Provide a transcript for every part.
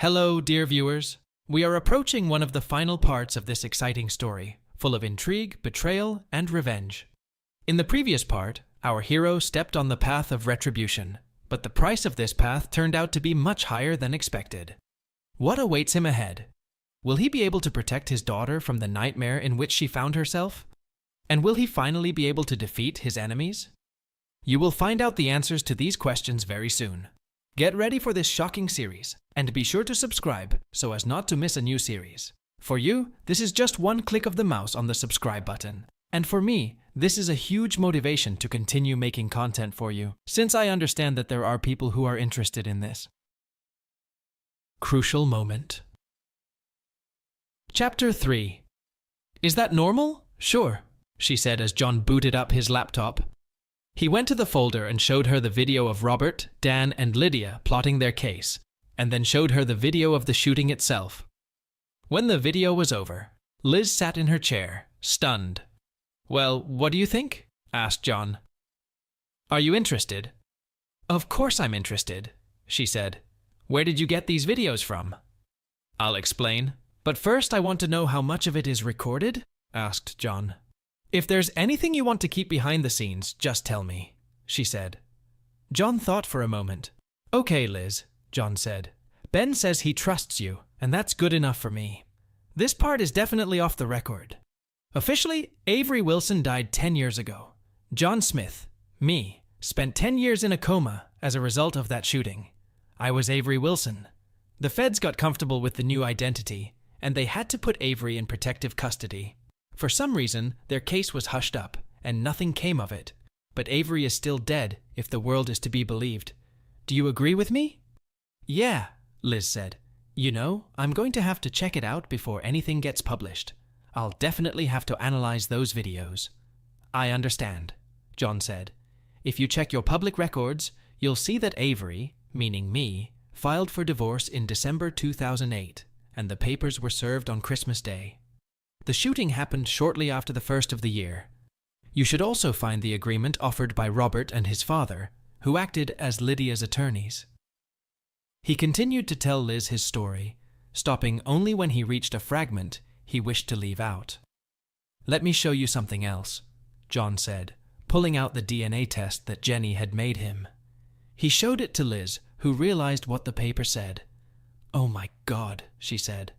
Hello, dear viewers. We are approaching one of the final parts of this exciting story, full of intrigue, betrayal, and revenge. In the previous part, our hero stepped on the path of retribution, but the price of this path turned out to be much higher than expected. What awaits him ahead? Will he be able to protect his daughter from the nightmare in which she found herself? And will he finally be able to defeat his enemies? You will find out the answers to these questions very soon. Get ready for this shocking series, and be sure to subscribe so as not to miss a new series. For you, this is just one click of the mouse on the subscribe button. And for me, this is a huge motivation to continue making content for you, since I understand that there are people who are interested in this. Crucial moment. Chapter 3. Is that normal? Sure, she said as John booted up his laptop. He went to the folder and showed her the video of Robert, Dan, and Lydia plotting their case, and then showed her the video of the shooting itself. When the video was over, Liz sat in her chair, stunned. "Well, what do you think?" asked John. "Are you interested?" "Of course I'm interested," she said. "Where did you get these videos from?" "I'll explain. But first I want to know how much of it is recorded?" asked John. "If there's anything you want to keep behind the scenes, just tell me," she said. John thought for a moment. "Okay, Liz," John said. "Ben says he trusts you, and that's good enough for me. This part is definitely off the record. Officially, Avery Wilson died 10 years ago. John Smith, me, spent 10 years in a coma as a result of that shooting. I was Avery Wilson. The feds got comfortable with the new identity, and they had to put Avery in protective custody. For some reason, their case was hushed up, and nothing came of it. But Avery is still dead, if the world is to be believed. Do you agree with me?" "Yeah," Liz said. "You know, I'm going to have to check it out before anything gets published. I'll definitely have to analyze those videos." "I understand," John said. "If you check your public records, you'll see that Avery, meaning me, filed for divorce in December 2008, and the papers were served on Christmas Day. The shooting happened shortly after the first of the year. You should also find the agreement offered by Robert and his father, who acted as Lydia's attorneys." He continued to tell Liz his story, stopping only when he reached a fragment he wished to leave out. "Let me show you something else," John said, pulling out the DNA test that Jenny had made him. He showed it to Liz, who realized what the paper said. "Oh my God," she said.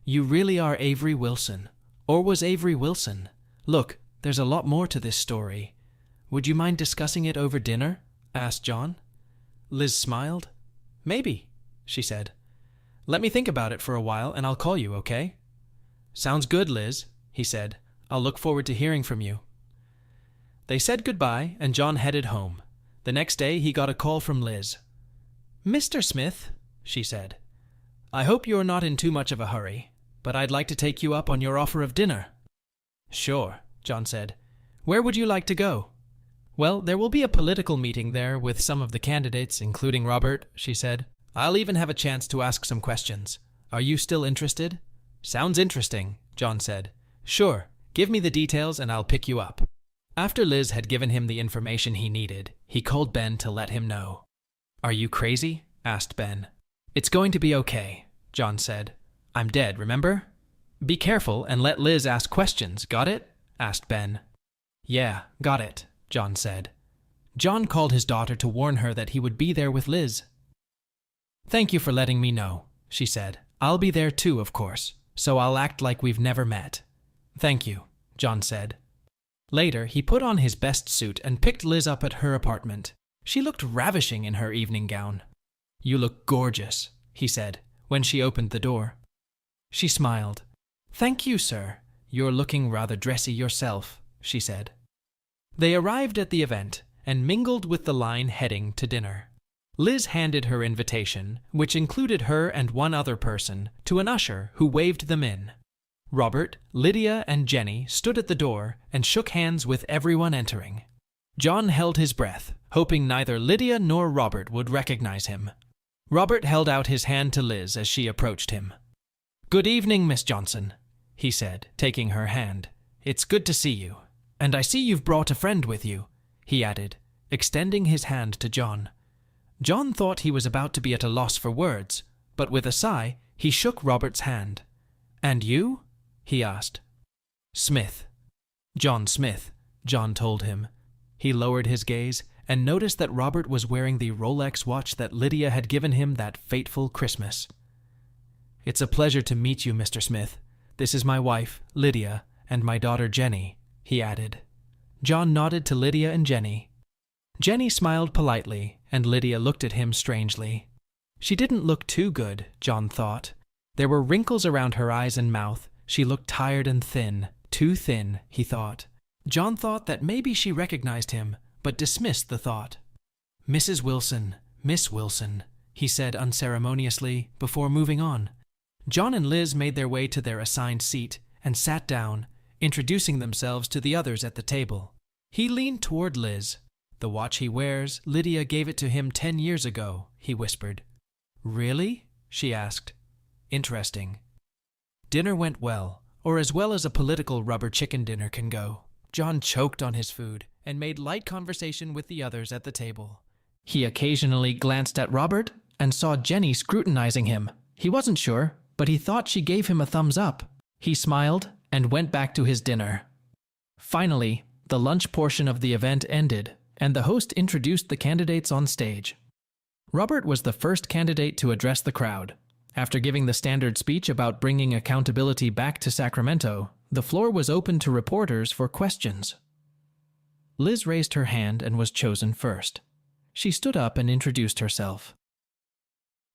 "You really are Avery Wilson. Or was Avery Wilson? Look, there's a lot more to this story. Would you mind discussing it over dinner?" asked John. Liz smiled. "Maybe," she said. "Let me think about it for a while and I'll call you, okay?" "Sounds good, Liz," he said. "I'll look forward to hearing from you." They said goodbye and John headed home. The next day he got a call from Liz. "Mr. Smith," she said, "I hope you're not in too much of a hurry, but I'd like to take you up on your offer of dinner." "Sure," John said. "Where would you like to go?" "Well, there will be a political meeting there with some of the candidates, including Robert," she said. "I'll even have a chance to ask some questions. Are you still interested?" "Sounds interesting," John said. "Sure, give me the details and I'll pick you up." After Liz had given him the information he needed, he called Ben to let him know. "Are you crazy?" asked Ben. "It's going to be okay," John said. "I'm dead, remember?" "Be careful and let Liz ask questions, got it?" asked Ben. "Yeah, got it," John said. John called his daughter to warn her that he would be there with Liz. "Thank you for letting me know," she said. "I'll be there too, of course, so I'll act like we've never met." "Thank you," John said. Later, he put on his best suit and picked Liz up at her apartment. She looked ravishing in her evening gown. "You look gorgeous," he said, when she opened the door. She smiled. "Thank you, sir. You're looking rather dressy yourself," she said. They arrived at the event and mingled with the line heading to dinner. Liz handed her invitation, which included her and one other person, to an usher who waved them in. Robert, Lydia, and Jenny stood at the door and shook hands with everyone entering. John held his breath, hoping neither Lydia nor Robert would recognize him. Robert held out his hand to Liz as she approached him. "Good evening, Miss Johnson," he said, taking her hand. "It's good to see you. And I see you've brought a friend with you," he added, extending his hand to John. John thought he was about to be at a loss for words, but with a sigh, he shook Robert's hand. "And you?" he asked. "Smith. John Smith," John told him. He lowered his gaze and noticed that Robert was wearing the Rolex watch that Lydia had given him that fateful Christmas. "It's a pleasure to meet you, Mr. Smith. This is my wife, Lydia, and my daughter Jenny," he added. John nodded to Lydia and Jenny. Jenny smiled politely, and Lydia looked at him strangely. She didn't look too good, John thought. There were wrinkles around her eyes and mouth. She looked tired and thin. Too thin, he thought. John thought that maybe she recognized him, but dismissed the thought. "Mrs. Wilson, Miss Wilson," he said unceremoniously before moving on. John and Liz made their way to their assigned seat and sat down, introducing themselves to the others at the table. He leaned toward Liz. "The watch he wears, Lydia gave it to him 10 years ago," he whispered. "Really?" she asked. "Interesting." Dinner went well, or as well as a political rubber chicken dinner can go. John choked on his food and made light conversation with the others at the table. He occasionally glanced at Robert and saw Jenny scrutinizing him. He wasn't sure, but he thought she gave him a thumbs up. He smiled and went back to his dinner. Finally, the lunch portion of the event ended, and the host introduced the candidates on stage. Robert was the first candidate to address the crowd. After giving the standard speech about bringing accountability back to Sacramento, the floor was open to reporters for questions. Liz raised her hand and was chosen first. She stood up and introduced herself.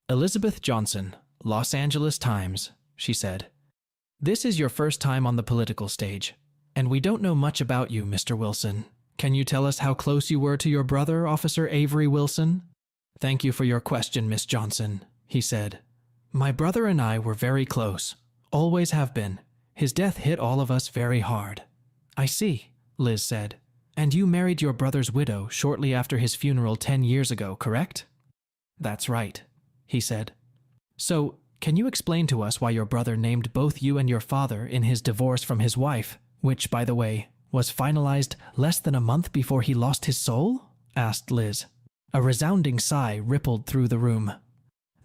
"Elizabeth Johnson, Los Angeles Times," she said. "This is your first time on the political stage, and we don't know much about you, Mr. Wilson. Can you tell us how close you were to your brother, Officer Avery Wilson?" "Thank you for your question, Miss Johnson," he said. "My brother and I were very close, always have been. His death hit all of us very hard." "I see," Liz said. "And you married your brother's widow shortly after his funeral 10 years ago, correct?" "That's right," he said. "So, can you explain to us why your brother named both you and your father in his divorce from his wife, which, by the way, was finalized less than a month before he lost his soul?" asked Liz. A resounding sigh rippled through the room.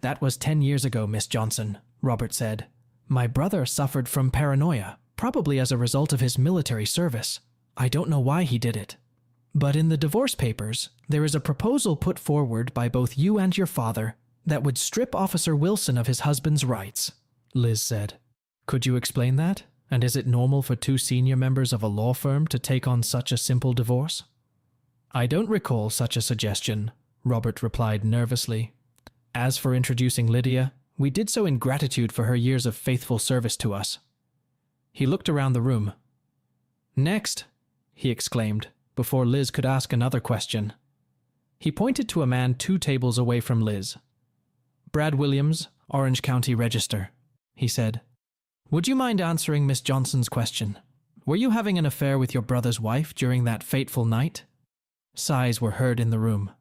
"That was 10 years ago, Miss Johnson," Robert said. "My brother suffered from paranoia, probably as a result of his military service. I don't know why he did it. But in the divorce papers, there is a proposal put forward by both you and your father that would strip Officer Wilson of his husband's rights," Liz said. "Could you explain that? And is it normal for two senior members of a law firm to take on such a simple divorce?" "I don't recall such a suggestion," Robert replied nervously. "As for introducing Lydia, we did so in gratitude for her years of faithful service to us." He looked around the room. "Next," he exclaimed, before Liz could ask another question. He pointed to a man 2 tables away from Liz. "Brad Williams, Orange County Register," he said. "Would you mind answering Miss Johnson's question? Were you having an affair with your brother's wife during that fateful night?" Sighs were heard in the room.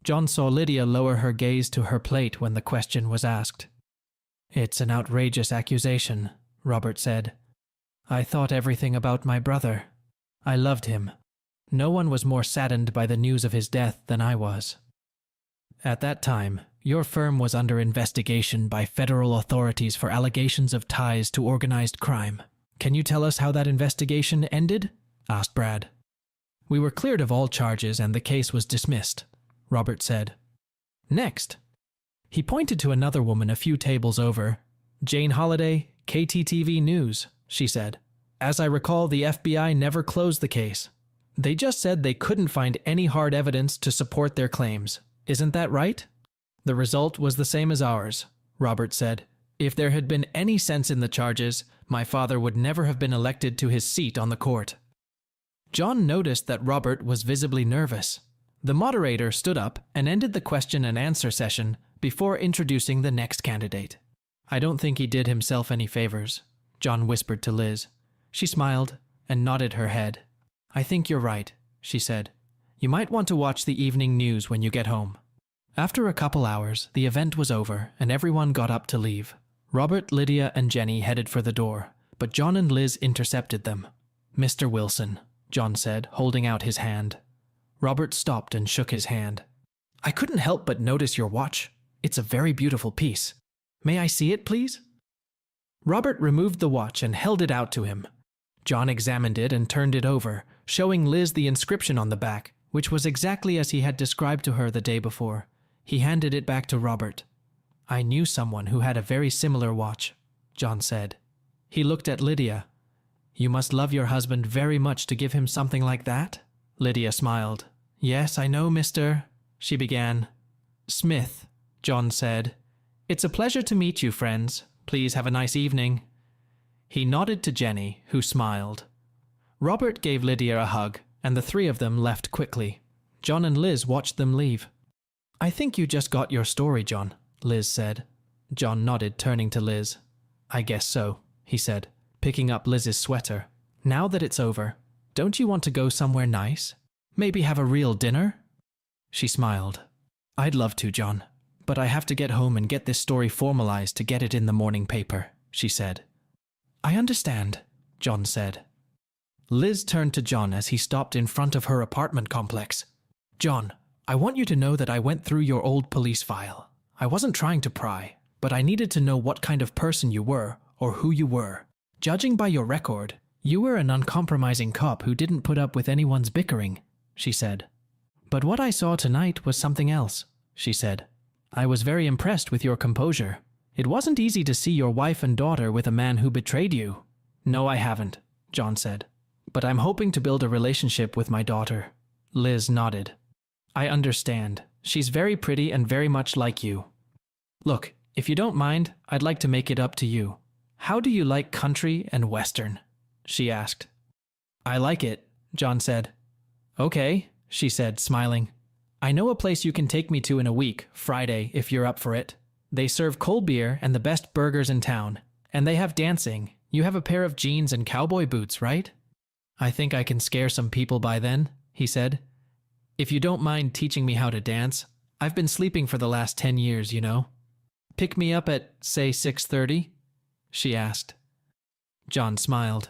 John saw Lydia lower her gaze to her plate when the question was asked. "It's an outrageous accusation," Robert said. "I thought everything about my brother. I loved him. No one was more saddened by the news of his death than I was. At that time, your firm was under investigation by federal authorities for allegations of ties to organized crime. Can you tell us how that investigation ended?" asked Brad. "We were cleared of all charges and the case was dismissed," Robert said. "Next." He pointed to another woman a few tables over. "Jane Holiday, KTTV News," she said. "As I recall, the FBI never closed the case. They just said they couldn't find any hard evidence to support their claims. Isn't that right?" "The result was the same as ours," Robert said. "If there had been any sense in the charges, my father would never have been elected to his seat on the court." John noticed that Robert was visibly nervous. The moderator stood up and ended the question and answer session before introducing the next candidate. "I don't think he did himself any favors," John whispered to Liz. She smiled and nodded her head. "I think you're right," she said. "You might want to watch the evening news when you get home." After a couple hours, the event was over and everyone got up to leave. Robert, Lydia, and Jenny headed for the door, but John and Liz intercepted them. "Mr. Wilson," John said, holding out his hand. Robert stopped and shook his hand. "I couldn't help but notice your watch. It's a very beautiful piece. May I see it, please? Robert removed the watch and held it out to him. John examined it and turned it over, showing Liz the inscription on the back, which was exactly as he had described to her the day before. He handed it back to Robert. I knew someone who had a very similar watch, John said. He looked at Lydia. You must love your husband very much to give him something like that? Lydia smiled. Yes, I know, Mr. She began. Smith, John said. It's a pleasure to meet you, friends. Please have a nice evening. He nodded to Jenny, who smiled. Robert gave Lydia a hug, and the three of them left quickly. John and Liz watched them leave. I think you just got your story, John, Liz said. John nodded, turning to Liz. I guess so, he said, picking up Liz's sweater. Now that it's over, don't you want to go somewhere nice? Maybe have a real dinner? She smiled. I'd love to, John, but I have to get home and get this story formalized to get it in the morning paper, she said. I understand, John said. Liz turned to John as he stopped in front of her apartment complex. John, I want you to know that I went through your old police file. I wasn't trying to pry, but I needed to know what kind of person you were or who you were. Judging by your record, you were an uncompromising cop who didn't put up with anyone's bickering, she said. But what I saw tonight was something else, she said. I was very impressed with your composure. It wasn't easy to see your wife and daughter with a man who betrayed you. No, I haven't, John said. But I'm hoping to build a relationship with my daughter. Liz nodded. I understand. She's very pretty and very much like you. Look, if you don't mind, I'd like to make it up to you. How do you like country and western? She asked. I like it, John said. Okay, she said, smiling. I know a place you can take me to in a week, Friday, if you're up for it. They serve cold beer and the best burgers in town. And they have dancing. You have a pair of jeans and cowboy boots, right? I think I can scare some people by then, he said. If you don't mind teaching me how to dance, I've been sleeping for the last 10 years, you know. Pick me up at, say, 6:30? She asked. John smiled.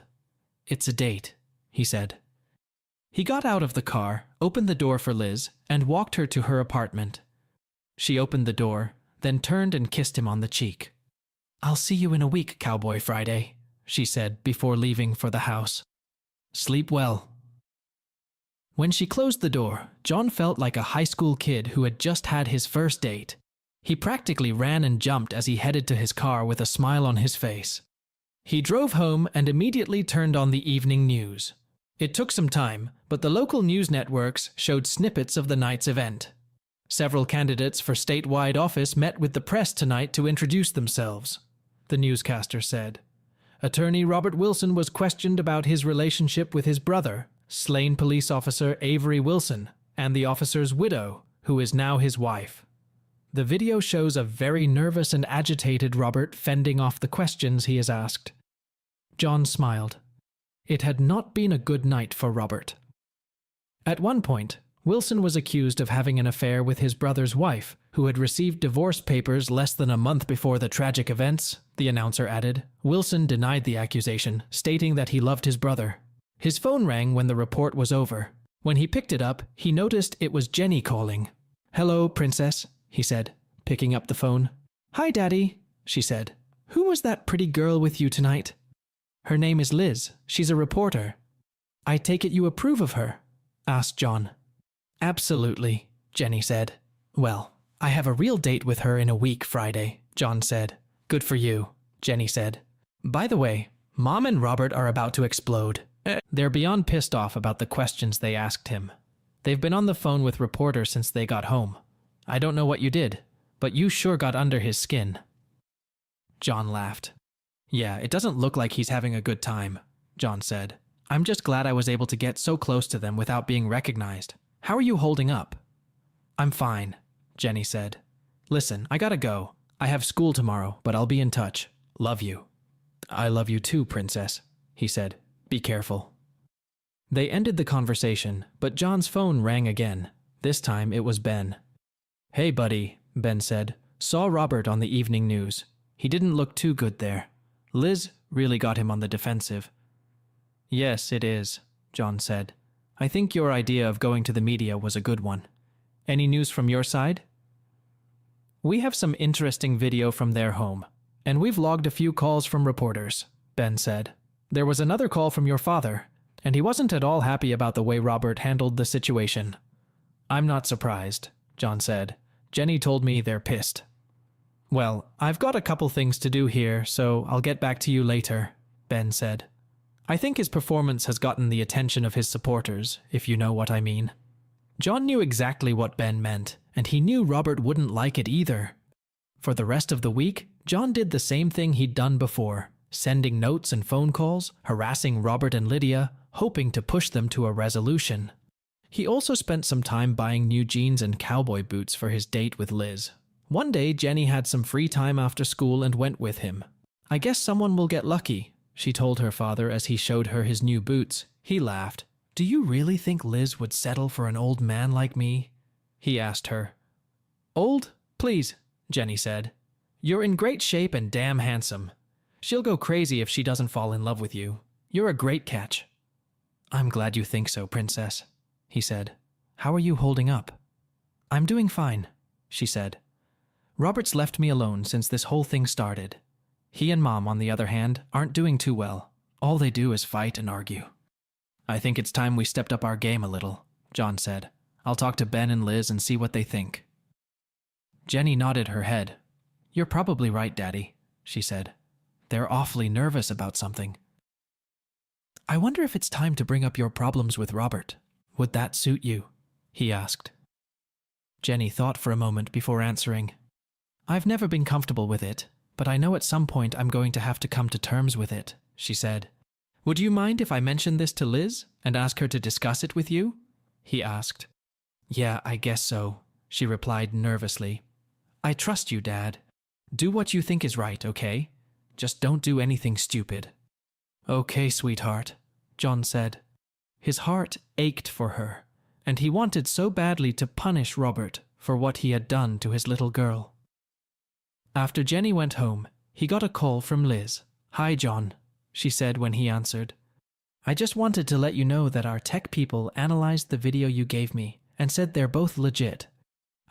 It's a date, he said. He got out of the car, opened the door for Liz, and walked her to her apartment. She opened the door, then turned and kissed him on the cheek. I'll see you in a week, Cowboy Friday, she said before leaving for the house. Sleep well. When she closed the door, John felt like a high school kid who had just had his first date. He practically ran and jumped as he headed to his car with a smile on his face. He drove home and immediately turned on the evening news. It took some time, but the local news networks showed snippets of the night's event. Several candidates for statewide office met with the press tonight to introduce themselves, the newscaster said. Attorney Robert Wilson was questioned about his relationship with his brother, slain police officer Avery Wilson, and the officer's widow, who is now his wife. The video shows a very nervous and agitated Robert fending off the questions he is asked. John smiled. It had not been a good night for Robert. At one point, Wilson was accused of having an affair with his brother's wife, who had received divorce papers less than a month before the tragic events, the announcer added. Wilson denied the accusation, stating that he loved his brother. His phone rang when the report was over. When he picked it up, he noticed it was Jenny calling. Hello, Princess, he said, picking up the phone. Hi, Daddy, she said. Who was that pretty girl with you tonight? Her name is Liz. She's a reporter. I take it you approve of her? Asked John. Absolutely, Jenny said. Well, I have a real date with her in a week Friday, John said. Good for you, Jenny said. By the way, Mom and Robert are about to explode. They're beyond pissed off about the questions they asked him. They've been on the phone with reporters since they got home. I don't know what you did, but you sure got under his skin. John laughed. Yeah, it doesn't look like he's having a good time, John said. I'm just glad I was able to get so close to them without being recognized. How are you holding up? I'm fine, Jenny said. Listen, I gotta go. I have school tomorrow, but I'll be in touch. Love you. I love you too, Princess, he said. Be careful. They ended the conversation, but John's phone rang again. This time it was Ben. Hey, buddy, Ben said. Saw Robert on the evening news. He didn't look too good there. Liz really got him on the defensive. Yes, it is, John said. I think your idea of going to the media was a good one. Any news from your side? We have some interesting video from their home, and we've logged a few calls from reporters, Ben said. There was another call from your father, and he wasn't at all happy about the way Robert handled the situation. I'm not surprised, John said. Jenny told me they're pissed. Well, I've got a couple things to do here, so I'll get back to you later, Ben said. I think his performance has gotten the attention of his supporters, if you know what I mean. John knew exactly what Ben meant, and he knew Robert wouldn't like it either. For the rest of the week, John did the same thing he'd done before, sending notes and phone calls, harassing Robert and Lydia, hoping to push them to a resolution. He also spent some time buying new jeans and cowboy boots for his date with Liz. One day, Jenny had some free time after school and went with him. I guess someone will get lucky, she told her father as he showed her his new boots. He laughed. Do you really think Liz would settle for an old man like me? He asked her. Old? Please, Jenny said. You're in great shape and damn handsome. She'll go crazy if she doesn't fall in love with you. You're a great catch. I'm glad you think so, Princess, he said. How are you holding up? I'm doing fine, she said. Robert's left me alone since this whole thing started. He and Mom, on the other hand, aren't doing too well. All they do is fight and argue. I think it's time we stepped up our game a little, John said. I'll talk to Ben and Liz and see what they think. Jenny nodded her head. You're probably right, Daddy, she said. They're awfully nervous about something. I wonder if it's time to bring up your problems with Robert. Would that suit you? He asked. Jenny thought for a moment before answering. I've never been comfortable with it, but I know at some point I'm going to have to come to terms with it, she said. Would you mind if I mention this to Liz and ask her to discuss it with you? He asked. Yeah, I guess so, she replied nervously. I trust you, Dad. Do what you think is right, okay? Just don't do anything stupid. Okay, sweetheart, John said. His heart ached for her, and he wanted so badly to punish Robert for what he had done to his little girl. After Jenny went home, he got a call from Liz. Hi, John, she said when he answered. I just wanted to let you know that our tech people analyzed the video you gave me and said they're both legit.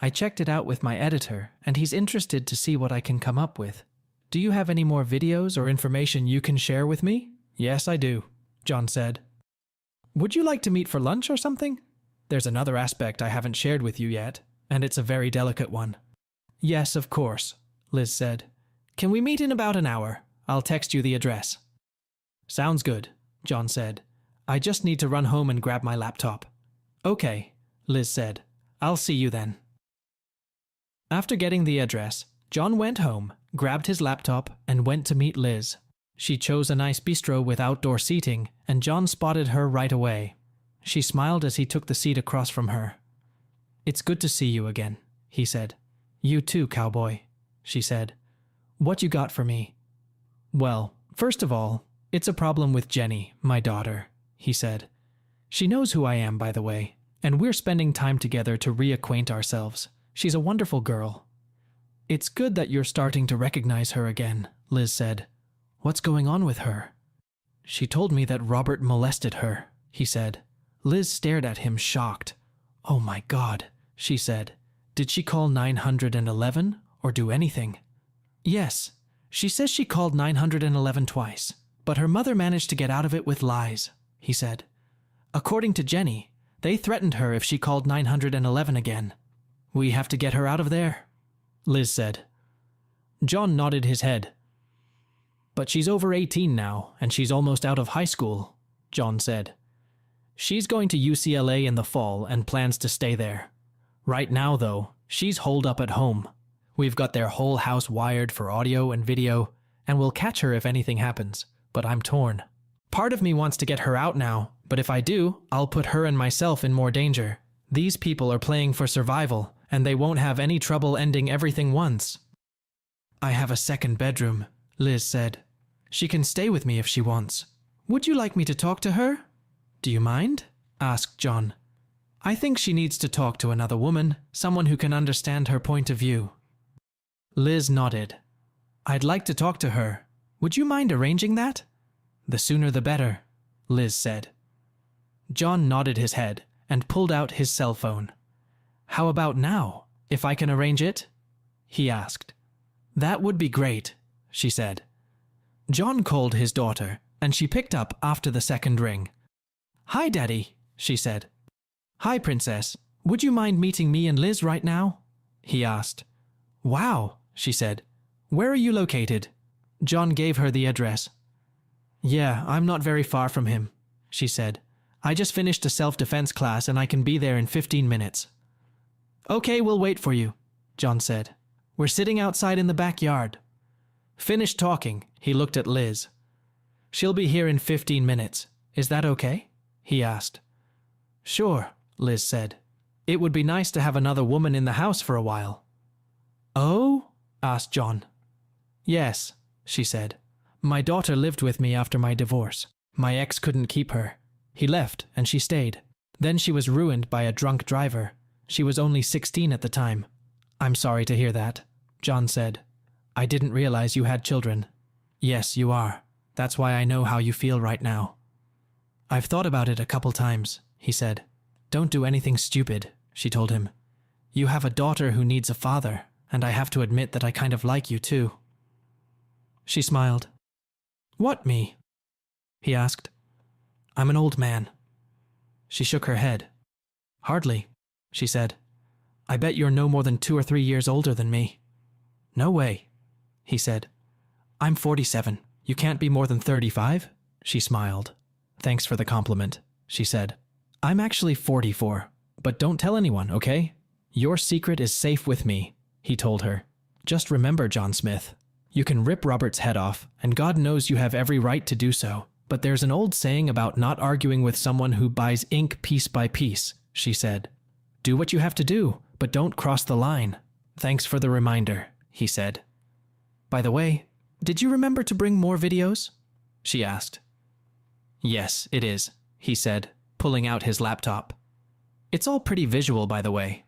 I checked it out with my editor, and he's interested to see what I can come up with. Do you have any more videos or information you can share with me? Yes, I do, John said. Would you like to meet for lunch or something? There's another aspect I haven't shared with you yet, and it's a very delicate one. Yes, of course, Liz said. Can we meet in about an hour? I'll text you the address. Sounds good, John said. I just need to run home and grab my laptop. Okay, Liz said. I'll see you then. After getting the address, John went home, grabbed his laptop, and went to meet Liz. She chose a nice bistro with outdoor seating, and John spotted her right away. She smiled as he took the seat across from her. It's good to see you again, he said. You too, cowboy, she said. What you got for me? Well, first of all, it's a problem with Jenny, my daughter, he said. She knows who I am, by the way, and we're spending time together to reacquaint ourselves. She's a wonderful girl. It's good that you're starting to recognize her again, Liz said. What's going on with her? She told me that Robert molested her, he said. Liz stared at him shocked. Oh my God, she said. Did she call 911 or do anything? Yes, she says she called 911 twice, but her mother managed to get out of it with lies, he said. According to Jenny, they threatened her if she called 911 again. We have to get her out of there, Liz said. John nodded his head. But she's over 18 now, and she's almost out of high school, John said. She's going to UCLA in the fall and plans to stay there. Right now, though, she's holed up at home. We've got their whole house wired for audio and video, and we'll catch her if anything happens, but I'm torn. Part of me wants to get her out now, but if I do, I'll put her and myself in more danger. These people are playing for survival, and they won't have any trouble ending everything once. I have a second bedroom, Liz said. She can stay with me if she wants. Would you like me to talk to her? Do you mind? Asked John. I think she needs to talk to another woman, someone who can understand her point of view. Liz nodded. I'd like to talk to her. Would you mind arranging that? The sooner the better, Liz said. John nodded his head and pulled out his cell phone. How about now, if I can arrange it? he asked. That would be great, she said. John called his daughter, and she picked up after the second ring. Hi, Daddy, she said. Hi, Princess. Would you mind meeting me and Liz right now? He asked. Wow, she said. Where are you located? John gave her the address. Yeah, I'm not very far from him, she said. I just finished a self-defense class and I can be there in 15 minutes. Okay, we'll wait for you, John said. We're sitting outside in the backyard. Finished talking, he looked at Liz. She'll be here in 15 minutes. Is that okay? He asked. Sure, Liz said. It would be nice to have another woman in the house for a while. Oh? Asked John. Yes, she said. My daughter lived with me after my divorce. My ex couldn't keep her. He left and she stayed. Then she was ruined by a drunk driver. She was only 16 at the time. I'm sorry to hear that, John said. I didn't realize you had children. Yes, you are. That's why I know how you feel right now. I've thought about it a couple times, he said. Don't do anything stupid, she told him. You have a daughter who needs a father, and I have to admit that I kind of like you too. She smiled. What, me? He asked. I'm an old man. She shook her head. Hardly, she said. I bet you're no more than 2 or 3 years older than me. No way, he said. I'm 47. You can't be more than 35? She smiled. Thanks for the compliment, she said. I'm actually 44, but don't tell anyone, okay? Your secret is safe with me, he told her. Just remember, John Smith, you can rip Robert's head off, and God knows you have every right to do so. But there's an old saying about not arguing with someone who buys ink piece by piece, she said. Do what you have to do, but don't cross the line. Thanks for the reminder, he said. By the way, did you remember to bring more videos? She asked. Yes, it is, he said, pulling out his laptop. It's all pretty visual, by the way.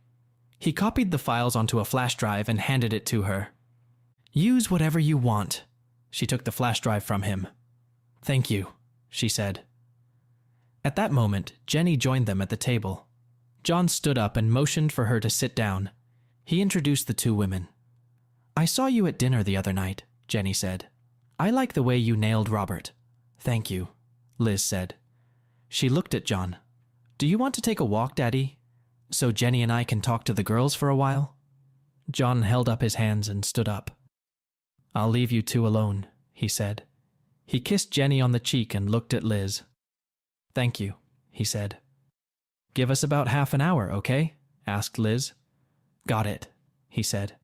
He copied the files onto a flash drive and handed it to her. Use whatever you want. She took the flash drive from him. Thank you, she said. At that moment, Jenny joined them at the table. John stood up and motioned for her to sit down. He introduced the two women. I saw you at dinner the other night, Jenny said. I like the way you nailed Robert. Thank you, Liz said. She looked at John. Do you want to take a walk, Daddy? So Jenny and I can talk to the girls for a while? John held up his hands and stood up. I'll leave you two alone, he said. He kissed Jenny on the cheek and looked at Liz. Thank you, he said. Give us about half an hour, okay? Asked Liz. Got it, he said.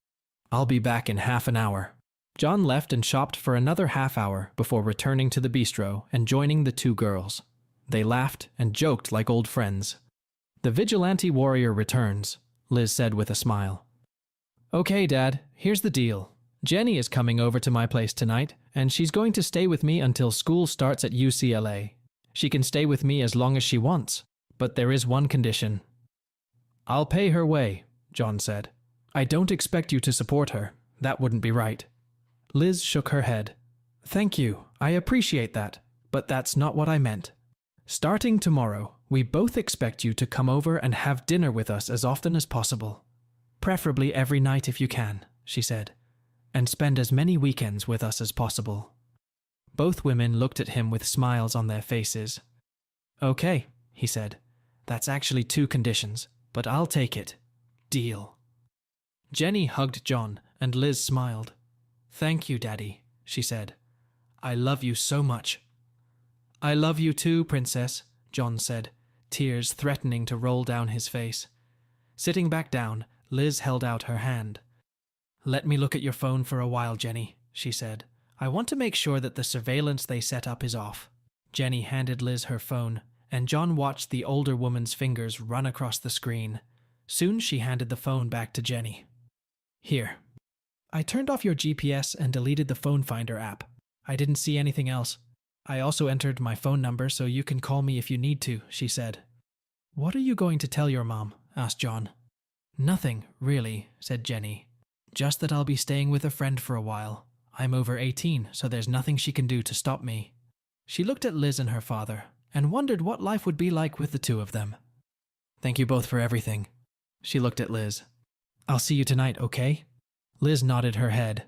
I'll be back in half an hour. John left and shopped for another half hour before returning to the bistro and joining the two girls. They laughed and joked like old friends. The vigilante warrior returns, Liz said with a smile. Okay, Dad, here's the deal. Jenny is coming over to my place tonight, and she's going to stay with me until school starts at UCLA. She can stay with me as long as she wants, but there is one condition. I'll pay her way, John said. I don't expect you to support her. That wouldn't be right. Liz shook her head. Thank you, I appreciate that, but that's not what I meant. Starting tomorrow, we both expect you to come over and have dinner with us as often as possible. Preferably every night if you can, she said, and spend as many weekends with us as possible. Both women looked at him with smiles on their faces. Okay, he said. That's actually 2 conditions, but I'll take it. Deal. Jenny hugged John, and Liz smiled. Thank you, Daddy, she said. I love you so much. I love you too, Princess, John said, tears threatening to roll down his face. Sitting back down, Liz held out her hand. Let me look at your phone for a while, Jenny, she said. I want to make sure that the surveillance they set up is off. Jenny handed Liz her phone, and John watched the older woman's fingers run across the screen. Soon she handed the phone back to Jenny. Here. I turned off your GPS and deleted the phone finder app. I didn't see anything else. I also entered my phone number so you can call me if you need to, she said. What are you going to tell your mom? Asked John. Nothing, really, said Jenny. Just that I'll be staying with a friend for a while. I'm over 18, so there's nothing she can do to stop me. She looked at Liz and her father, and wondered what life would be like with the two of them. Thank you both for everything. She looked at Liz. I'll see you tonight, okay? Liz nodded her head.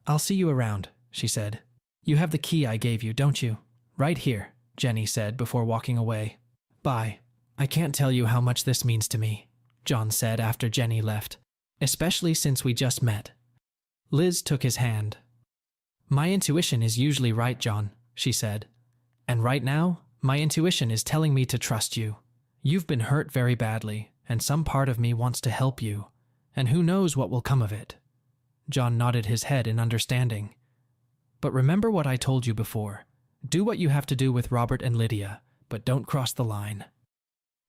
"I'll see you around," she said. "You have the key I gave you, don't you?" "Right here," Jenny said before walking away. "Bye. I can't tell you how much this means to me," John said after Jenny left, "especially since we just met." Liz took his hand. "My intuition is usually right, John," she said. "And right now, my intuition is telling me to trust you. You've been hurt very badly, and some part of me wants to help you, and who knows what will come of it." John nodded his head in understanding. "But remember what I told you before. Do what you have to do with Robert and Lydia, but don't cross the line."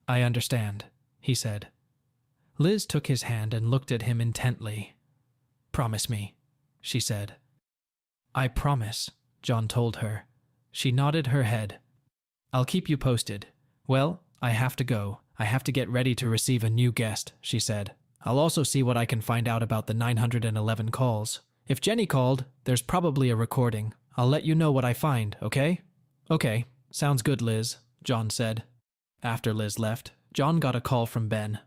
"I understand," he said. Liz took his hand and looked at him intently. "Promise me," she said. "I promise," John told her. She nodded her head. "I'll keep you posted. Well, I have to go. I have to get ready to receive a new guest," she said. "I'll also see what I can find out about the 911 calls. If Jenny called, there's probably a recording. I'll let you know what I find, okay?" "Okay, sounds good, Liz," John said. After Liz left, John got a call from Ben.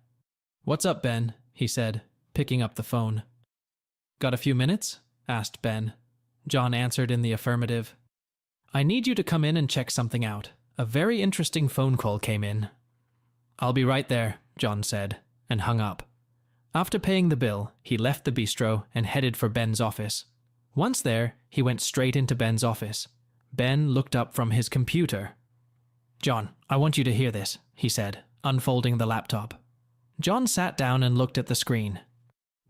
"What's up, Ben?" he said, picking up the phone. "Got a few minutes?" asked Ben. John answered in the affirmative. "I need you to come in and check something out. A very interesting phone call came in." "I'll be right there," John said, and hung up. After paying the bill, he left the bistro and headed for Ben's office. Once there, he went straight into Ben's office. Ben looked up from his computer. "John, I want you to hear this," he said, unfolding the laptop. John sat down and looked at the screen.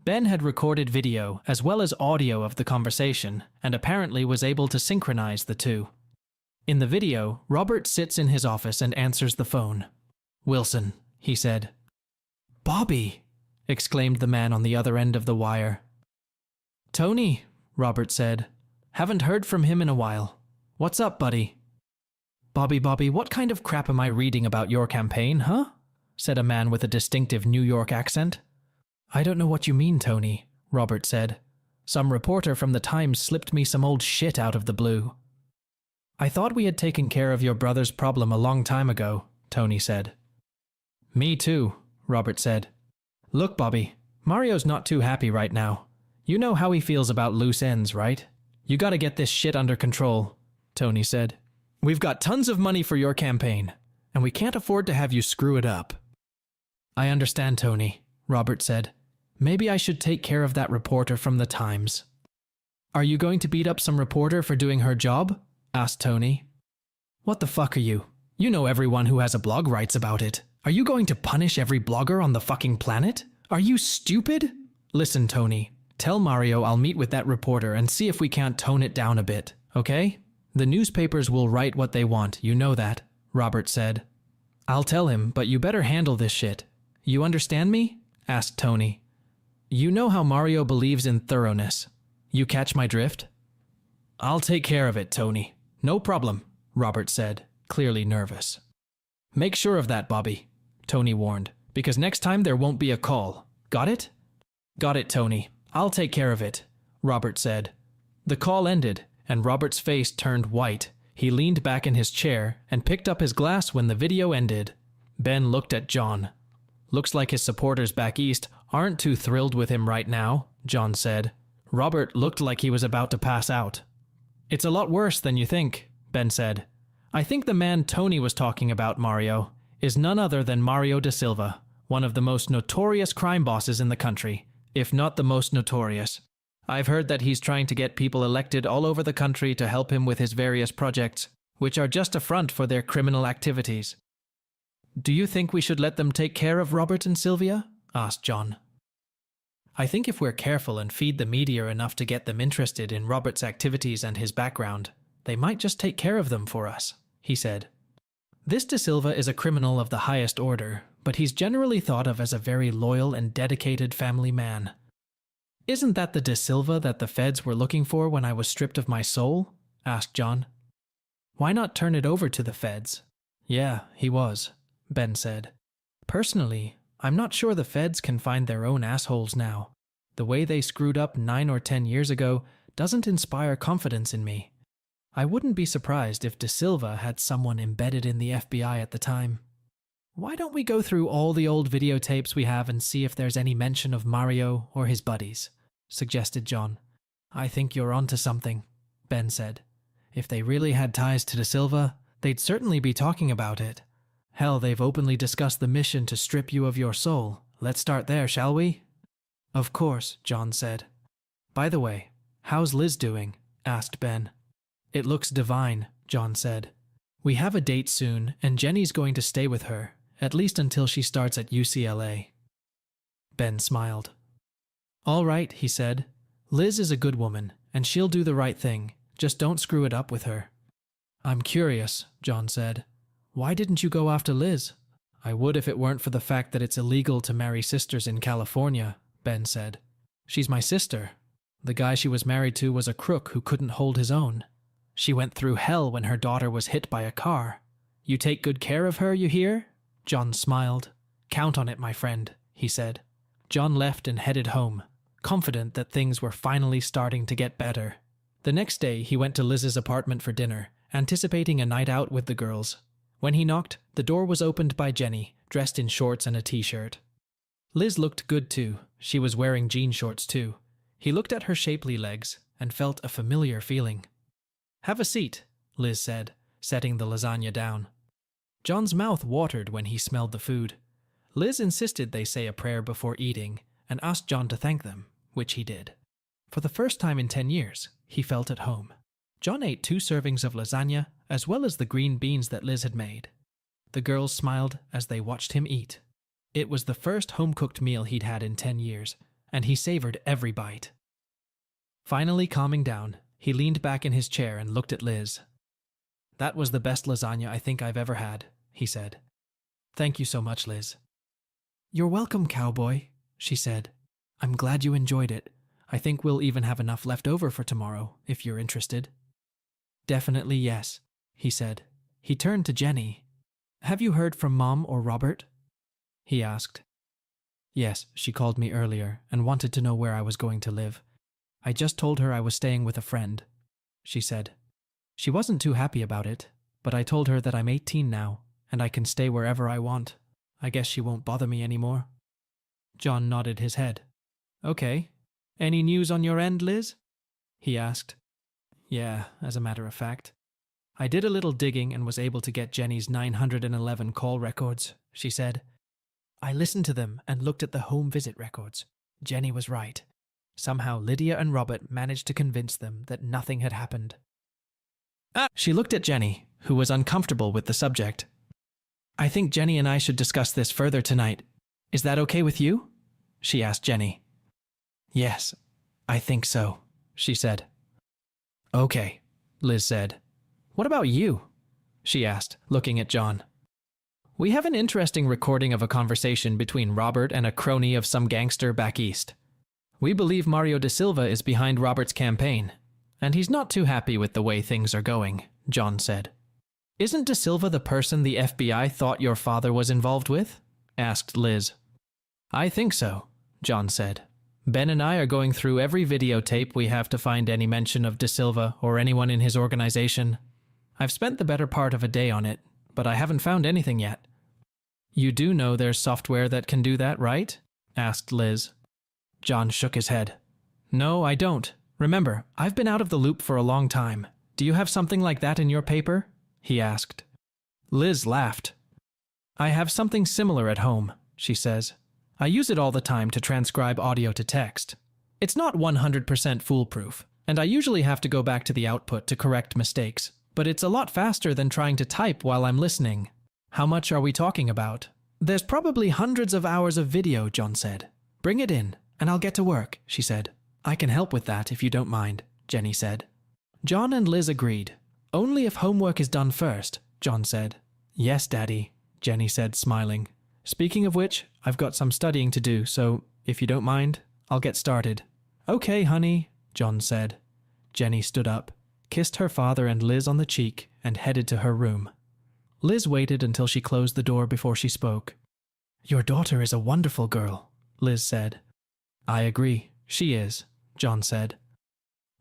Ben had recorded video as well as audio of the conversation and apparently was able to synchronize the two. In the video, Robert sits in his office and answers the phone. "Wilson," he said. "Bobby!" exclaimed the man on the other end of the wire. "Tony," Robert said. "Haven't heard from him in a while. What's up, buddy?" Bobby, what kind of crap am I reading about your campaign, huh?" said a man with a distinctive New York accent. "I don't know what you mean, Tony," Robert said. "Some reporter from the Times slipped me some old shit out of the blue." "I thought we had taken care of your brother's problem a long time ago," Tony said. "Me too," Robert said. "Look, Bobby, Mario's not too happy right now. You know how he feels about loose ends, right? You gotta get this shit under control," Tony said. "We've got tons of money for your campaign, and we can't afford to have you screw it up." "I understand, Tony," Robert said. "Maybe I should take care of that reporter from the Times." "Are you going to beat up some reporter for doing her job?" asked Tony. "What the fuck are you? You know everyone who has a blog writes about it. Are you going to punish every blogger on the fucking planet? Are you stupid? Listen, Tony, tell Mario I'll meet with that reporter and see if we can't tone it down a bit, okay? The newspapers will write what they want, you know that," Robert said. "I'll tell him, but you better handle this shit. You understand me?" asked Tony. "You know how Mario believes in thoroughness. You catch my drift?" "I'll take care of it, Tony. No problem," Robert said, clearly nervous. "Make sure of that, Bobby," Tony warned, "because next time there won't be a call. Got it?" "Got it, Tony. I'll take care of it," Robert said. The call ended, and Robert's face turned white. He leaned back in his chair and picked up his glass when the video ended. Ben looked at John. "Looks like his supporters back east aren't too thrilled with him right now," John said. Robert looked like he was about to pass out. "It's a lot worse than you think," Ben said. "I think the man Tony was talking about, Mario, is none other than Mario da Silva, one of the most notorious crime bosses in the country, if not the most notorious. I've heard that he's trying to get people elected all over the country to help him with his various projects, which are just a front for their criminal activities." "Do you think we should let them take care of Robert and Sylvia?" asked John. "I think if we're careful and feed the media enough to get them interested in Robert's activities and his background, they might just take care of them for us," he said. "This Da Silva is a criminal of the highest order, but he's generally thought of as a very loyal and dedicated family man." "Isn't that the Da Silva that the feds were looking for when I was stripped of my soul?" asked John. "Why not turn it over to the feds?" "Yeah, he was," Ben said. "Personally, I'm not sure the feds can find their own assholes now. The way they screwed up 9 or 10 years ago doesn't inspire confidence in me. I wouldn't be surprised if Da Silva had someone embedded in the FBI at the time. Why don't we go through all the old videotapes we have and see if there's any mention of Mario or his buddies?" suggested John. I think you're onto something, Ben said. If they really had ties to De Silva, they'd certainly be talking about it. Hell, they've openly discussed the mission to strip you of your soul. Let's start there, shall we? Of course, John said. By the way, how's Liz doing? Asked Ben. It looks divine, John said. We have a date soon, and Jenny's going to stay with her, at least until she starts at UCLA. Ben smiled. All right, he said. Liz is a good woman, and she'll do the right thing. Just don't screw it up with her. I'm curious, John said. Why didn't you go after Liz? I would if it weren't for the fact that it's illegal to marry sisters in California, Ben said. She's my sister. The guy she was married to was a crook who couldn't hold his own. She went through hell when her daughter was hit by a car. You take good care of her, you hear? John smiled. Count on it, my friend, he said. John left and headed home, confident that things were finally starting to get better. The next day, he went to Liz's apartment for dinner, anticipating a night out with the girls. When he knocked, the door was opened by Jenny, dressed in shorts and a t-shirt. Liz looked good too. She was wearing jean shorts too. He looked at her shapely legs and felt a familiar feeling. Have a seat, Liz said, setting the lasagna down. John's mouth watered when he smelled the food. Liz insisted they say a prayer before eating and asked John to thank them, which he did. For the first time in 10 years, he felt at home. John ate 2 servings of lasagna, as well as the green beans that Liz had made. The girls smiled as they watched him eat. It was the first home-cooked meal he'd had in 10 years, and he savored every bite. Finally calming down, he leaned back in his chair and looked at Liz. That was the best lasagna I think I've ever had, he said. Thank you so much, Liz. You're welcome, cowboy, she said. I'm glad you enjoyed it. I think we'll even have enough left over for tomorrow, if you're interested. Definitely yes, he said. He turned to Jenny. Have you heard from Mom or Robert? He asked. Yes, she called me earlier and wanted to know where I was going to live. I just told her I was staying with a friend, she said. She wasn't too happy about it, but I told her that I'm 18 now and I can stay wherever I want. I guess she won't bother me anymore. John nodded his head. Okay. Any news on your end, Liz? He asked. Yeah, as a matter of fact. I did a little digging and was able to get Jenny's 911 call records, she said. I listened to them and looked at the home visit records. Jenny was right. Somehow Lydia and Robert managed to convince them that nothing had happened. She looked at Jenny, who was uncomfortable with the subject. I think Jenny and I should discuss this further tonight. Is that okay with you? She asked Jenny. Yes, I think so, she said. Okay, Liz said. What about you? She asked, looking at John. We have an interesting recording of a conversation between Robert and a crony of some gangster back east. We believe Mario De Silva is behind Robert's campaign, and he's not too happy with the way things are going, John said. Isn't De Silva the person the FBI thought your father was involved with? Asked Liz. I think so, John said. Ben and I are going through every videotape we have to find any mention of De Silva or anyone in his organization. I've spent the better part of a day on it, but I haven't found anything yet. You do know there's software that can do that, right? Asked Liz. John shook his head. No, I don't. Remember, I've been out of the loop for a long time. Do you have something like that in your paper? He asked. Liz laughed. I have something similar at home, she says. I use it all the time to transcribe audio to text. It's not 100% foolproof, and I usually have to go back to the output to correct mistakes, but it's a lot faster than trying to type while I'm listening. How much are we talking about? There's probably hundreds of hours of video, John said. Bring it in, and I'll get to work, she said. I can help with that if you don't mind, Jenny said. John and Liz agreed. Only if homework is done first, John said. Yes, Daddy, Jenny said, smiling. Speaking of which, I've got some studying to do, so if you don't mind, I'll get started. Okay, honey, John said. Jenny stood up, kissed her father and Liz on the cheek, and headed to her room. Liz waited until she closed the door before she spoke. Your daughter is a wonderful girl, Liz said. I agree, she is, John said.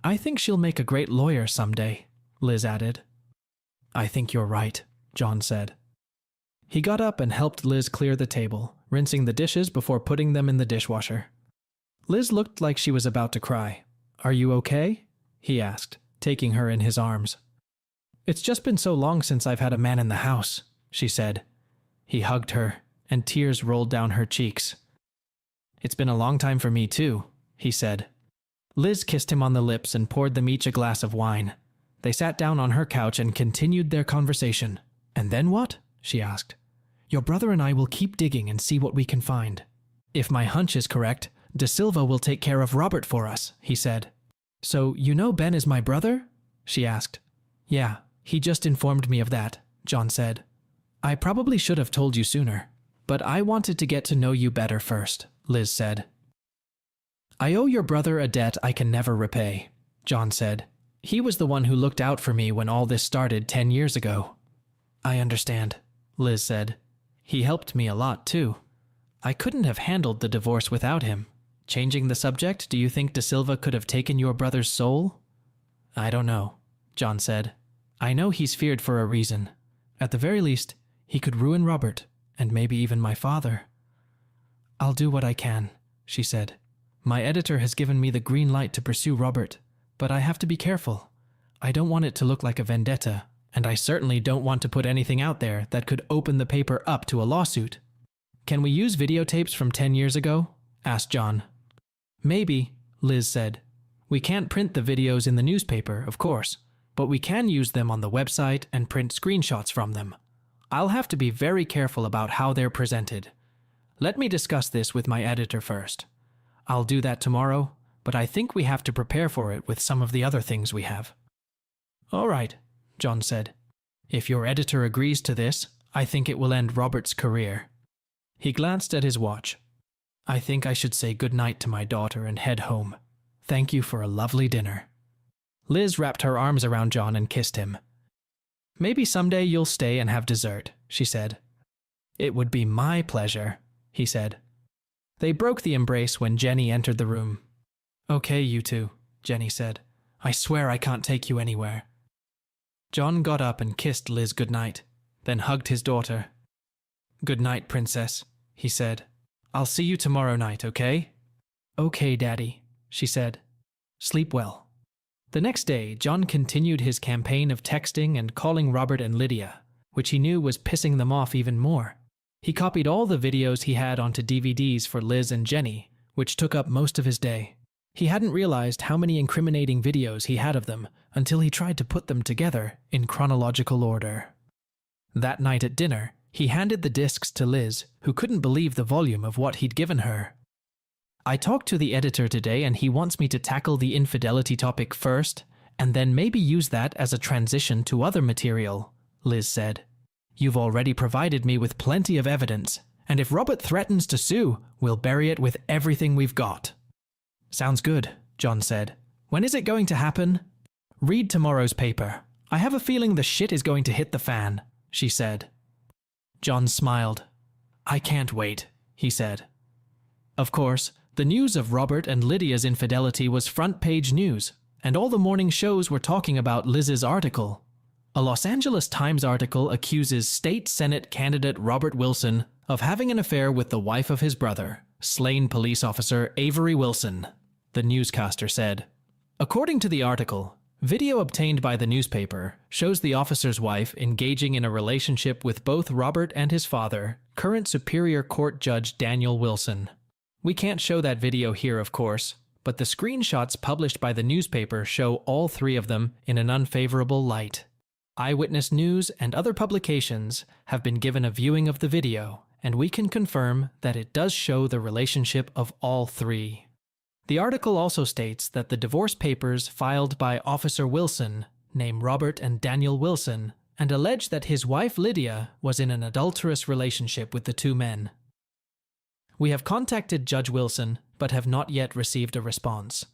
I think she'll make a great lawyer someday, Liz added. I think you're right, John said. He got up and helped Liz clear the table, rinsing the dishes before putting them in the dishwasher. Liz looked like she was about to cry. "Are you okay?" he asked, taking her in his arms. "It's just been so long since I've had a man in the house," she said. He hugged her, and tears rolled down her cheeks. "It's been a long time for me too," he said. Liz kissed him on the lips and poured them each a glass of wine. They sat down on her couch and continued their conversation. "And then what?" she asked. "Your brother and I will keep digging and see what we can find. If my hunch is correct, De Silva will take care of Robert for us," he said. "So you know Ben is my brother?" she asked. "Yeah, he just informed me of that," John said. "I probably should have told you sooner, but I wanted to get to know you better first," Liz said. "I owe your brother a debt I can never repay," John said. "He was the one who looked out for me when all this started 10 years ago." "I understand," Liz said. "He helped me a lot, too. I couldn't have handled the divorce without him. Changing the subject, do you think De Silva could have taken your brother's soul?" "I don't know," John said. "I know he's feared for a reason. At the very least, he could ruin Robert, and maybe even my father." "I'll do what I can," she said. "My editor has given me the green light to pursue Robert, but I have to be careful. I don't want it to look like a vendetta, and I certainly don't want to put anything out there that could open the paper up to a lawsuit." "Can we use videotapes from 10 years ago?" asked John. "Maybe," Liz said. "We can't print the videos in the newspaper, of course, but we can use them on the website and print screenshots from them. I'll have to be very careful about how they're presented. Let me discuss this with my editor first. I'll do that tomorrow, but I think we have to prepare for it with some of the other things we have." "All right," John said. "If your editor agrees to this, I think it will end Robert's career." He glanced at his watch. "I think I should say good night to my daughter and head home. Thank you for a lovely dinner." Liz wrapped her arms around John and kissed him. "Maybe someday you'll stay and have dessert," she said. "It would be my pleasure," he said. They broke the embrace when Jenny entered the room. "Okay, you two," Jenny said. "I swear I can't take you anywhere." John got up and kissed Liz goodnight, then hugged his daughter. "Good night, Princess," he said. "I'll see you tomorrow night, okay?" "Okay, Daddy," she said. "Sleep well." The next day, John continued his campaign of texting and calling Robert and Lydia, which he knew was pissing them off even more. He copied all the videos he had onto DVDs for Liz and Jenny, which took up most of his day. He hadn't realized how many incriminating videos he had of them until he tried to put them together in chronological order. That night at dinner, he handed the discs to Liz, who couldn't believe the volume of what he'd given her. "I talked to the editor today and he wants me to tackle the infidelity topic first, and then maybe use that as a transition to other material," Liz said. "You've already provided me with plenty of evidence, and if Robert threatens to sue, we'll bury it with everything we've got." "Sounds good," John said. "When is it going to happen?" "Read tomorrow's paper. I have a feeling the shit is going to hit the fan," she said. John smiled. "I can't wait," he said. Of course, the news of Robert and Lydia's infidelity was front-page news, and all the morning shows were talking about Liz's article. A Los Angeles Times article accuses state Senate candidate Robert Wilson of having an affair with the wife of his brother, slain police officer Avery Wilson, the newscaster said. According to the article, video obtained by the newspaper shows the officer's wife engaging in a relationship with both Robert and his father, current Superior Court Judge Daniel Wilson. We can't show that video here, of course, but the screenshots published by the newspaper show all three of them in an unfavorable light. Eyewitness News and other publications have been given a viewing of the video, and we can confirm that it does show the relationship of all three. The article also states that the divorce papers filed by Officer Wilson name Robert and Daniel Wilson and allege that his wife Lydia was in an adulterous relationship with the two men. We have contacted Judge Wilson, but have not yet received a response.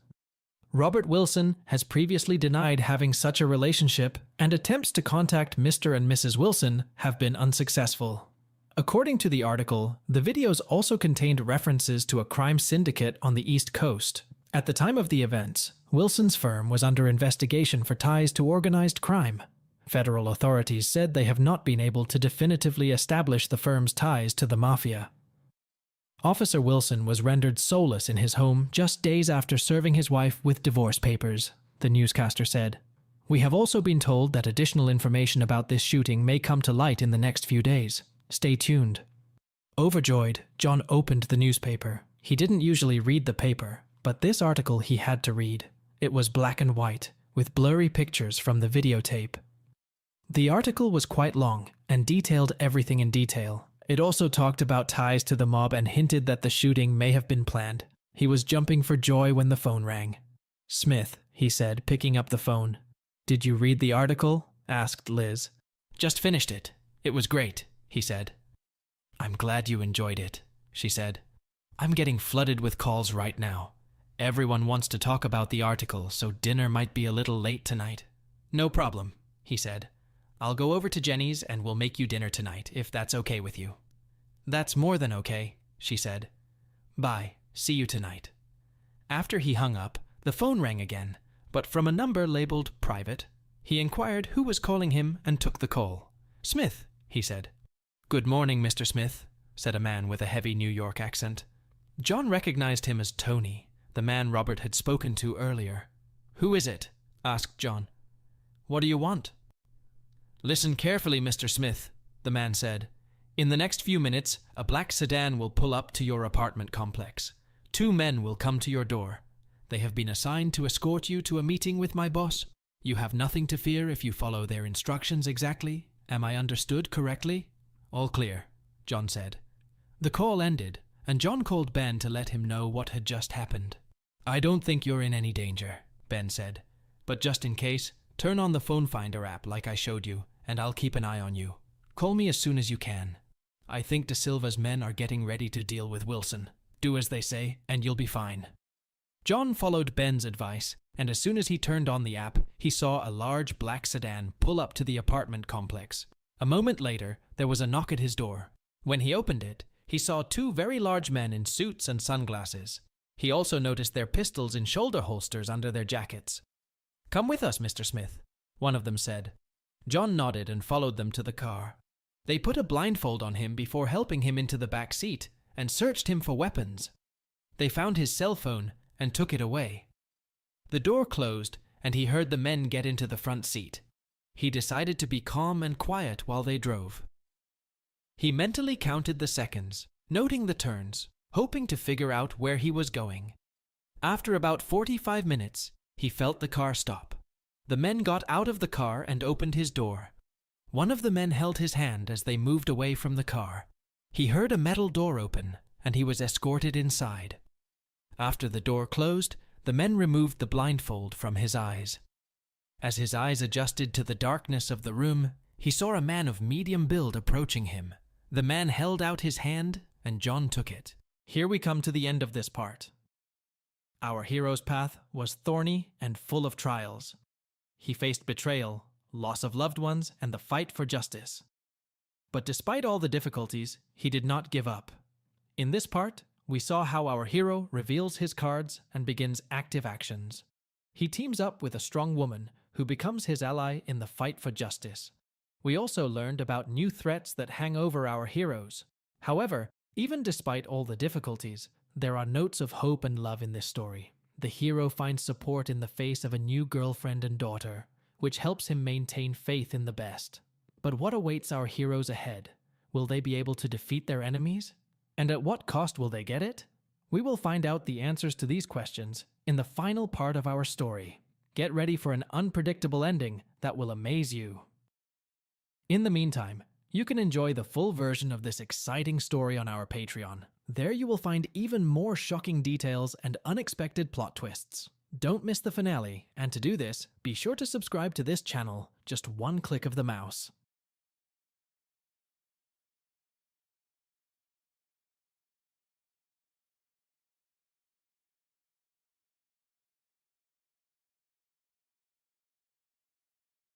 Robert Wilson has previously denied having such a relationship, and attempts to contact Mr. and Mrs. Wilson have been unsuccessful. According to the article, the videos also contained references to a crime syndicate on the East Coast. At the time of the events, Wilson's firm was under investigation for ties to organized crime. Federal authorities said they have not been able to definitively establish the firm's ties to the mafia. Officer Wilson was rendered soulless in his home just days after serving his wife with divorce papers, the newscaster said. We have also been told that additional information about this shooting may come to light in the next few days. Stay tuned. Overjoyed, John opened the newspaper. He didn't usually read the paper, but this article he had to read. It was black and white, with blurry pictures from the videotape. The article was quite long and detailed everything in detail. It also talked about ties to the mob and hinted that the shooting may have been planned. He was jumping for joy when the phone rang. Smith, he said, picking up the phone. Did you read the article? Asked Liz. Just finished it. It was great, he said. I'm glad you enjoyed it, she said. I'm getting flooded with calls right now. Everyone wants to talk about the article, so dinner might be a little late tonight. No problem, he said. I'll go over to Jenny's and we'll make you dinner tonight, if that's okay with you. That's more than okay, she said. Bye, see you tonight. After he hung up, the phone rang again, but from a number labeled private. He inquired who was calling him and took the call. Smith, he said. Good morning, Mr. Smith, said a man with a heavy New York accent. John recognized him as Tony, the man Robert had spoken to earlier. Who is it? Asked John. What do you want? Listen carefully, Mr. Smith, the man said. In the next few minutes, a black sedan will pull up to your apartment complex. 2 men will come to your door. They have been assigned to escort you to a meeting with my boss. You have nothing to fear if you follow their instructions exactly. Am I understood correctly? All clear, John said. The call ended, and John called Ben to let him know what had just happened. I don't think you're in any danger, Ben said. But just in case, turn on the phone finder app like I showed you, and I'll keep an eye on you. Call me as soon as you can. I think De Silva's men are getting ready to deal with Wilson. Do as they say, and you'll be fine. John followed Ben's advice, and as soon as he turned on the app, he saw a large black sedan pull up to the apartment complex. A moment later, there was a knock at his door. When he opened it, he saw 2 very large men in suits and sunglasses. He also noticed their pistols in shoulder holsters under their jackets. Come with us, Mr. Smith, one of them said. John nodded and followed them to the car. They put a blindfold on him before helping him into the back seat and searched him for weapons. They found his cell phone and took it away. The door closed and he heard the men get into the front seat. He decided to be calm and quiet while they drove. He mentally counted the seconds, noting the turns, hoping to figure out where he was going. After about 45 minutes, he felt the car stop. The men got out of the car and opened his door. One of the men held his hand as they moved away from the car. He heard a metal door open, and he was escorted inside. After the door closed, the men removed the blindfold from his eyes. As his eyes adjusted to the darkness of the room, he saw a man of medium build approaching him. The man held out his hand, and John took it. Here we come to the end of this part. Our hero's path was thorny and full of trials. He faced betrayal, loss of loved ones, and the fight for justice. But despite all the difficulties, he did not give up. In this part, we saw how our hero reveals his cards and begins active actions. He teams up with a strong woman who becomes his ally in the fight for justice. We also learned about new threats that hang over our heroes. However, even despite all the difficulties, there are notes of hope and love in this story. The hero finds support in the face of a new girlfriend and daughter, which helps him maintain faith in the best. But what awaits our heroes ahead? Will they be able to defeat their enemies? And at what cost will they get it? We will find out the answers to these questions in the final part of our story. Get ready for an unpredictable ending that will amaze you. In the meantime, you can enjoy the full version of this exciting story on our Patreon. There you will find even more shocking details and unexpected plot twists. Don't miss the finale, and to do this, be sure to subscribe to this channel, just one click of the mouse.